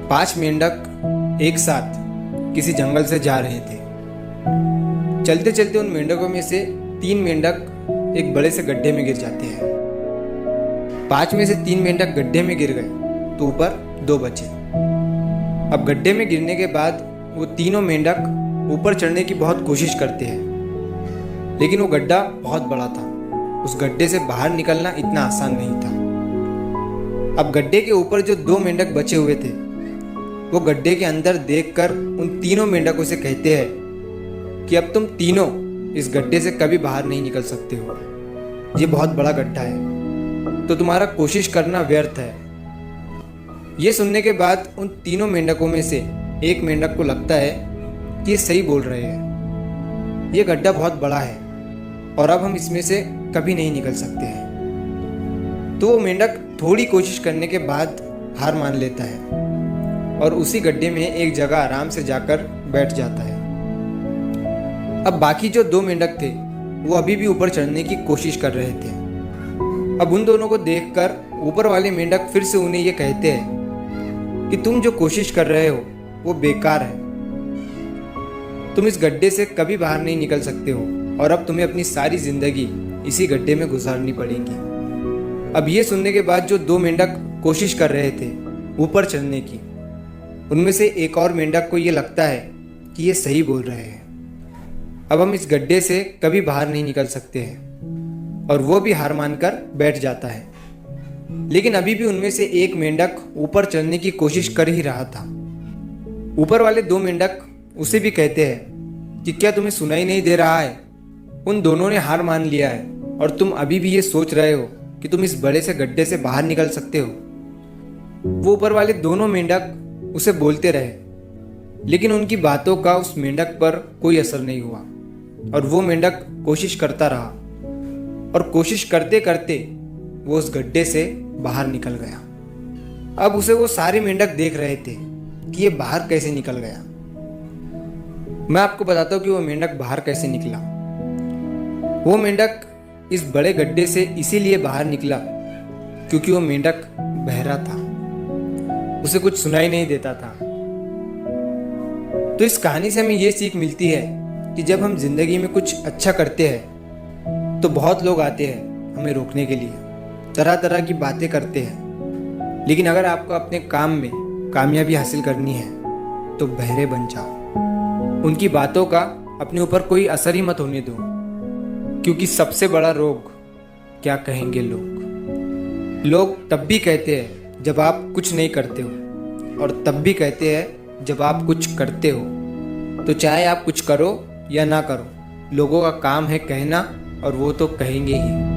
5 मेंढक एक साथ किसी जंगल से जा रहे थे। चलते चलते उन मेंढकों में से 3 मेंढक एक बड़े से गड्ढे में गिर जाते हैं। 5 में से 3 मेंढक गड्ढे में गिर गए तो ऊपर 2 बचे। अब गड्ढे में गिरने के बाद वो तीनों मेंढक ऊपर चढ़ने की बहुत कोशिश करते हैं, लेकिन वो गड्ढा बहुत बड़ा था। उस गड्ढे से बाहर निकलना इतना आसान नहीं था। अब गड्ढे के ऊपर जो 2 मेंढक बचे हुए थे वो गड्ढे के अंदर देखकर उन तीनों मेंढकों से कहते हैं कि अब तुम तीनों इस गड्ढे से कभी बाहर नहीं निकल सकते हो। ये बहुत बड़ा गड्ढा है, तो तुम्हारा कोशिश करना व्यर्थ है। ये सुनने के बाद उन तीनों मेंढकों में से एक मेंढक को लगता है कि ये सही बोल रहे हैं। ये गड्ढा बहुत बड़ा है और अब हम इसमें से कभी नहीं निकल सकते हैं। तो वो मेंढक थोड़ी कोशिश करने के बाद हार मान लेता है और उसी गड्ढे में एक जगह आराम से जाकर बैठ जाता है। अब बाकी जो 2 मेंढक थे वो अभी भी ऊपर चढ़ने की कोशिश कर रहे थे। अब उन दोनों को देखकर ऊपर वाले मेंढक फिर से उन्हें ये कहते हैं कि तुम जो कोशिश कर रहे हो वो बेकार है। तुम इस गड्ढे से कभी बाहर नहीं निकल सकते हो और अब तुम्हें अपनी सारी जिंदगी इसी गड्ढे में गुजारनी पड़ेगी। अब ये सुनने के बाद जो 2 मेंढक कोशिश कर रहे थे ऊपर चढ़ने की, उनमें से एक और मेंढक को ये लगता है कि ये सही बोल रहे हैं। अब हम इस गड्ढे से कभी बाहर नहीं निकल सकते हैं और वो भी हार मानकर बैठ जाता है। लेकिन अभी भी उनमें से एक मेंढक ऊपर चढ़ने की कोशिश कर ही रहा था। ऊपर वाले 2 मेंढक उसे भी कहते हैं कि क्या तुम्हें सुनाई नहीं दे रहा है? उन दोनों ने हार मान लिया है और तुम अभी भी ये सोच रहे हो कि तुम इस बड़े से गड्ढे से बाहर निकल सकते हो। वो ऊपर वाले दोनों मेंढक उसे बोलते रहे, लेकिन उनकी बातों का उस मेंढक पर कोई असर नहीं हुआ और वो मेंढक कोशिश करता रहा और कोशिश करते करते वो उस गड्ढे से बाहर निकल गया। अब उसे वो सारे मेंढक देख रहे थे कि ये बाहर कैसे निकल गया। मैं आपको बताता हूँ कि वो मेंढक बाहर कैसे निकला। वो मेंढक इस बड़े गड्ढे से इसीलिए बाहर निकला क्योंकि वो मेंढक बहरा था, उसे कुछ सुनाई नहीं देता था। तो इस कहानी से हमें ये सीख मिलती है कि जब हम जिंदगी में कुछ अच्छा करते हैं तो बहुत लोग आते हैं हमें रोकने के लिए, तरह तरह की बातें करते हैं। लेकिन अगर आपको अपने काम में कामयाबी हासिल करनी है तो बहरे बन जाओ। उनकी बातों का अपने ऊपर कोई असर ही मत होने दो, क्योंकि सबसे बड़ा रोग क्या कहेंगे लोग। लोग तब भी कहते हैं जब आप कुछ नहीं करते हो और तब भी कहते हैं जब आप कुछ करते हो। तो चाहे आप कुछ करो या ना करो, लोगों का काम है कहना और वो तो कहेंगे ही।